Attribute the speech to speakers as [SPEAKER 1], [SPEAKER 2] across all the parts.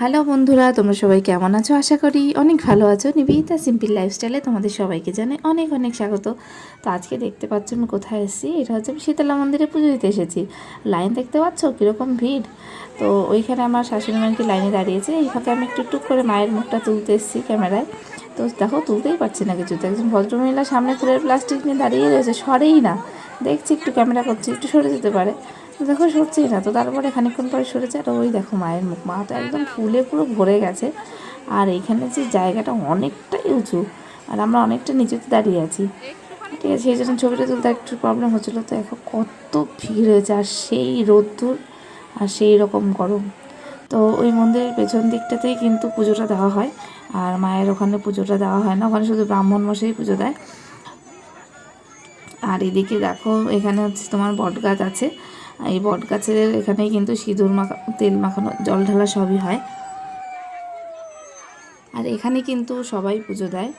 [SPEAKER 1] Hello বন্ধুরা, তোমরা সবাই কেমন আছো? আশা করি অনেক ভালো আছো। নিবেদিতা সিম্পল লাইফস্টাইলে তোমাদের সবাইকে জানাই অনেক অনেক স্বাগত। তো আজকে দেখতে পাচ্ছ আমি কোথায় এসেছি। এটা হচ্ছে আমি শীতলা মন্দিরে পুজো দিতে এসেছি। লাইন দেখতে পাচ্ছ কীরকম ভিড়। তো ওইখানে আমার শাশুড়ি মা কি লাইনে দাঁড়িয়েছে। এই ফাঁকে আমি একটু টুক করে মায়ের মুখটা তুলতে এসেছি ক্যামেরায়। তো দেখো তুলতেই পারছি না কিছু। তো একজন ভদ্রমহিলা সামনে ফুলের প্লাস্টিক নিয়ে দাঁড়িয়ে রয়েছে, সরেই না। দেখছি একটু ক্যামেরা করছি, একটু সরে যেতে পারে। তো দেখো সরছেই না। তো তারপরে খানিকক্ষণ পরে সরেছে। আর ওই দেখো মায়ের মুখ, মা তো একদম ফুলে পুরো ভরে গেছে। আর এইখানে যে জায়গাটা অনেকটাই উঁচু, আর আমরা অনেকটা নিচুতে দাঁড়িয়ে আছি। ঠিক আছে, সেই জন্য ছবিটা তুলতে একটু প্রবলেম হচ্ছিলো। তো এখন কত ভিড় হয়েছে, আর সেই রোদ্দুর আর সেই রকম গরম। তো ওই মন্দিরের পেছন দিকটাতেই কিন্তু পুজোটা দেওয়া হয়। আর মায়ের ওখানে পুজোটা দেওয়া হয় না, ওখানে শুধু ব্রাহ্মণ মশাই পুজো দেয়। আর এদিকে দেখো এখানে হচ্ছে তোমার বট গাছ আছে। এই বট গাছের এখানেই কিন্তু সিঁদুর মাখা, তেল মাখানো, জল ঢালা সবই হয়। আর এখানে কিন্তু সবাই পুজো দেয়।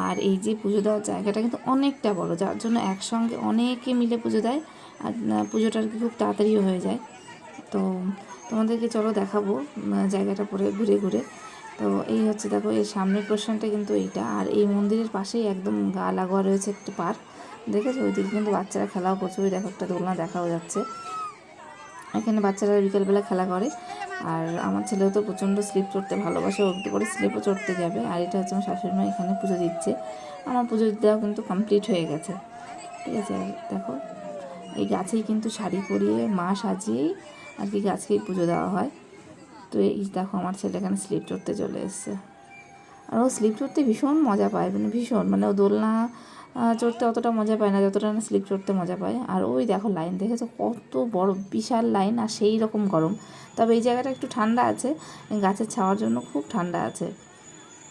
[SPEAKER 1] আর এই যে পুজো দেওয়ার জায়গাটা কিন্তু অনেকটা বড়, যার জন্য একসঙ্গে অনেকে মিলে পুজো দেয়। আর পুজোটা আর কি খুব তাড়াতাড়িও হয়ে যায়। তো তোমাদেরকে চলো দেখাবো জায়গাটা পরে ঘুরে ঘুরে। তো এই হচ্ছে দেখো, এই সামনের পোর্শনটা কিন্তু এইটা। আর এই মন্দিরের পাশেই একদম গা লাগোয়া রয়েছে একটা পার্ক। দেখেছো ওইদিকে কিন্তু বাচ্চারা খেলাও করছে। ওই দেখো একটা দোলনা দেখাও যাচ্ছে। এখানে বাচ্চারা বিকেলবেলা খেলা করে। আর আমার ছেলেও তো প্রচণ্ড স্লিপ চড়তে ভালোবাসে, ও একটু করে স্লিপও চড়তে যাবে। আর এটা হচ্ছে আমার শাশুড়ি মা এখানে পুজো দিচ্ছে। আমার পুজো দেওয়া কিন্তু কমপ্লিট হয়ে গেছে। ঠিক আছে, দেখো এই গাছেই কিন্তু শাড়ি পরিয়ে মা সাজিয়েই আর কি গাছকেই পুজো দেওয়া হয়। তো এই দেখো আমার ছেলে এখানে স্লিপ চড়তে চলে এসছে। আর ও স্লিপ চড়তে ভীষণ মজা পায়, মানে ভীষণ, মানে ও দোলনা চড়তে অতটা মজা পায় না যতটা না স্লিপ চড়তে মজা পায়। আর ওই দেখো লাইন দেখেছো কত বড় বিশাল লাইন, আর সেই রকম গরম। তবে এই জায়গাটা একটু ঠান্ডা আছে, গাছের ছাওয়ার জন্য খুব ঠান্ডা আছে।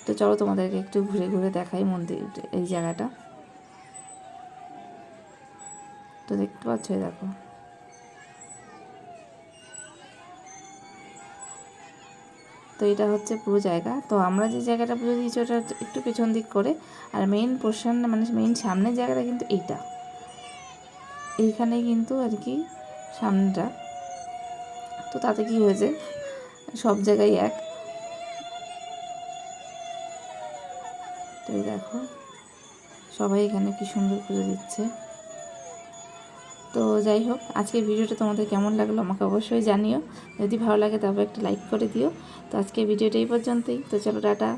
[SPEAKER 1] তো চলো তোমাদেরকে একটু ঘুরে ঘুরে দেখাই মন্দির, এই জায়গাটা। তো দেখতে পাচ্ছ, দেখো তো এটা হচ্ছে পুরো জায়গা। তো আমরা যে জায়গাটা পুজো দিয়েছি ওটা একটু পেছন দিক করে। আর মেইন পোর্শন, মানে মেইন সামনের জায়গাটা কিন্তু এইটা, এইখানেই কিন্তু আর কি সামনেটা। তো তাতে কি হয়েছে, সব জায়গায় এক। তো এই দেখো সবাই এখানে কি সুন্দর পুজো দিচ্ছে। তো যাই হোক, আজকের ভিডিওটা তোমাদের কেমন লাগলো আমাকে অবশ্যই জানিও। যদি ভালো লাগে তবে একটা লাইক করে দিও। তো আজকে ভিডিওটা এই পর্যন্তই। তো চলো টাটা।